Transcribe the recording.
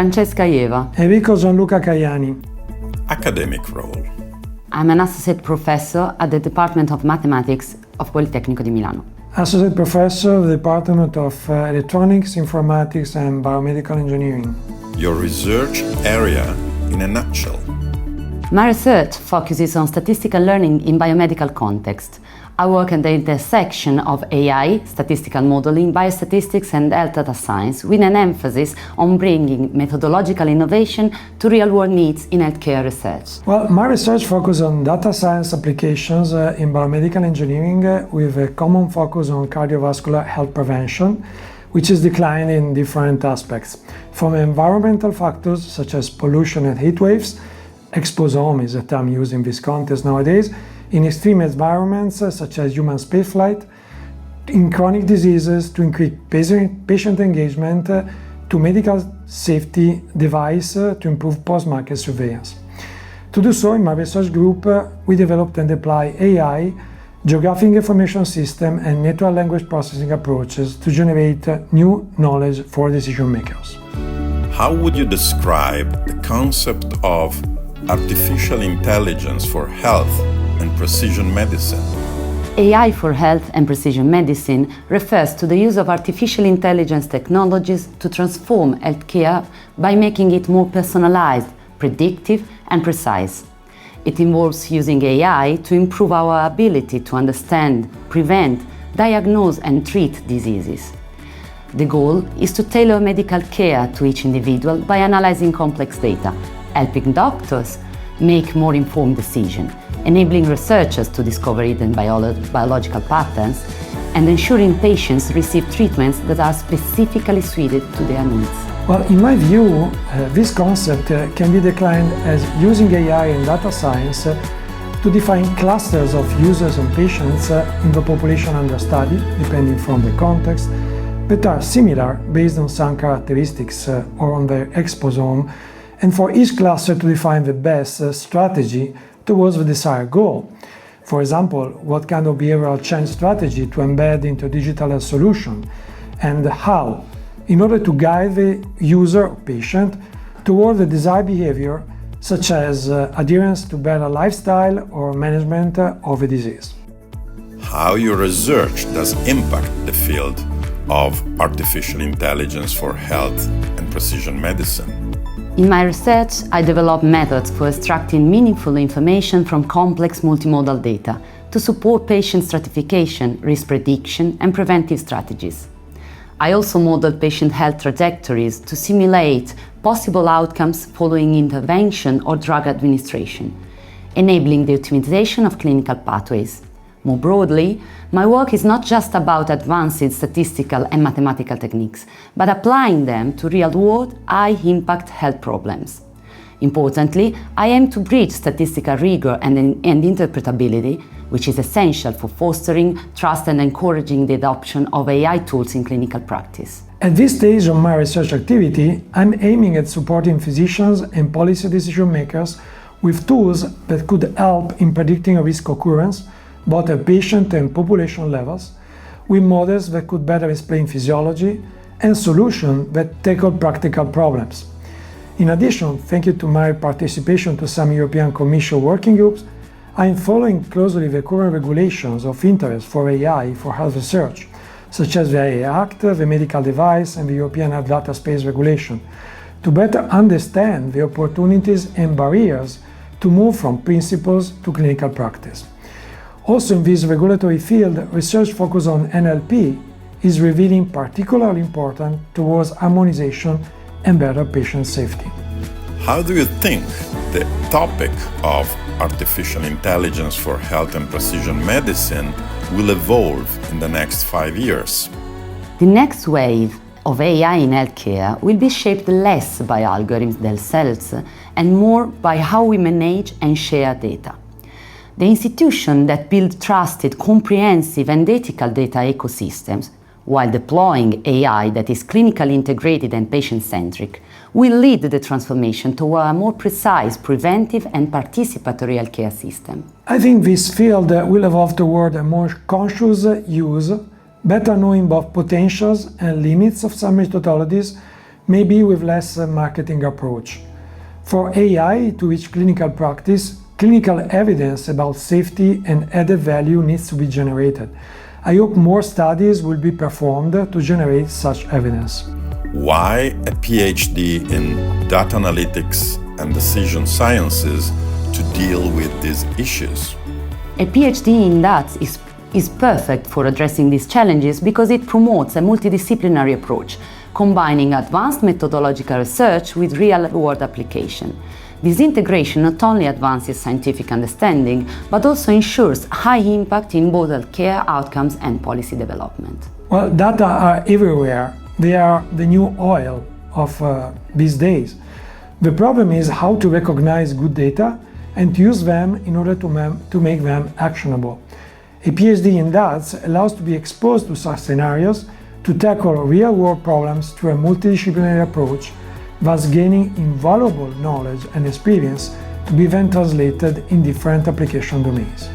Francesca Ieva. Enrico Caiani. Academic role. I'm an associate professor at the Department of Mathematics of Politecnico di Milano. Associate Professor of the Department of Electronics, Informatics and Biomedical Engineering. Your research area in a nutshell. My research focuses on statistical learning in biomedical context. I work at the intersection of AI, statistical modeling, biostatistics and health data science with an emphasis on bringing methodological innovation to real-world needs in healthcare research. Well, my research focuses on data science applications in biomedical engineering with a common focus on cardiovascular health prevention, which is declined in different aspects, from environmental factors such as pollution and heat waves. Exposome is a term used in this context nowadays, in extreme environments such as human spaceflight, in chronic diseases to increase patient engagement, to medical safety device to improve post-market surveillance. To do so, in my research group, we developed and apply AI, geographic information system and natural language processing approaches to generate new knowledge for decision makers. How would you describe the concept of artificial intelligence for health and precision medicine? AI for health and precision medicine refers to the use of artificial intelligence technologies to transform healthcare by making it more personalized, predictive and precise. It involves using AI to improve our ability to understand, prevent, diagnose and treat diseases. The goal is to tailor medical care to each individual by analyzing complex data, helping doctors make more informed decisions, enabling researchers to discover hidden biological patterns, and ensuring patients receive treatments that are specifically suited to their needs. Well, in my view, this concept can be declined as using AI and data science to define clusters of users and patients in the population under study, depending from the context, that are similar based on some characteristics or on their exposome, and for each cluster to define the best strategy towards the desired goal. For example, what kind of behavioral change strategy to embed into digital health solution, and how, in order to guide the user or patient toward the desired behavior, such as adherence to better lifestyle or management of a disease. How your research does impact the field of artificial intelligence for health and precision medicine? In my research, I develop methods for extracting meaningful information from complex multimodal data to support patient stratification, risk prediction, and preventive strategies. I also model patient health trajectories to simulate possible outcomes following intervention or drug administration, enabling the optimization of clinical pathways. More broadly, my work is not just about advancing statistical and mathematical techniques, but applying them to real-world, high-impact health problems. Importantly, I aim to bridge statistical rigor and interpretability, which is essential for fostering trust and encouraging the adoption of AI tools in clinical practice. At this stage of my research activity, I'm aiming at supporting physicians and policy decision makers with tools that could help in predicting a risk occurrence, both at patient and population levels, with models that could better explain physiology and solutions that tackle practical problems. In addition, thank you to my participation to some European Commission working groups, I am following closely the current regulations of interest for AI for health research, such as the AI Act, the Medical Device and the European Health Data Space Regulation, to better understand the opportunities and barriers to move from principles to clinical practice. Also in this regulatory field, research focused on NLP is revealing particularly important towards harmonization and better patient safety. How do you think the topic of artificial intelligence for health and precision medicine will evolve in the next 5 years? The next wave of AI in healthcare will be shaped less by algorithms themselves and more by how we manage and share data. The institutions that build trusted, comprehensive and ethical data ecosystems, while deploying AI that is clinically integrated and patient-centric, will lead the transformation toward a more precise, preventive and participatory healthcare system. I think this field will evolve toward a more conscious use, better knowing both potentials and limits of some methodologies, maybe with less marketing approach. For AI to reach clinical practice, clinical evidence about safety and added value needs to be generated. I hope more studies will be performed to generate such evidence. Why a PhD in data analytics and decision sciences to deal with these issues? A PhD in DADS is perfect for addressing these challenges because it promotes a multidisciplinary approach, combining advanced methodological research with real-world application. This integration not only advances scientific understanding, but also ensures high impact in both healthcare outcomes and policy development. Well, data are everywhere. They are the new oil of these days. The problem is how to recognize good data and to use them in order to make them actionable. A PhD in DADS allows to be exposed to such scenarios to tackle real-world problems through a multidisciplinary approach, thus gaining invaluable knowledge and experience to be then translated in different application domains.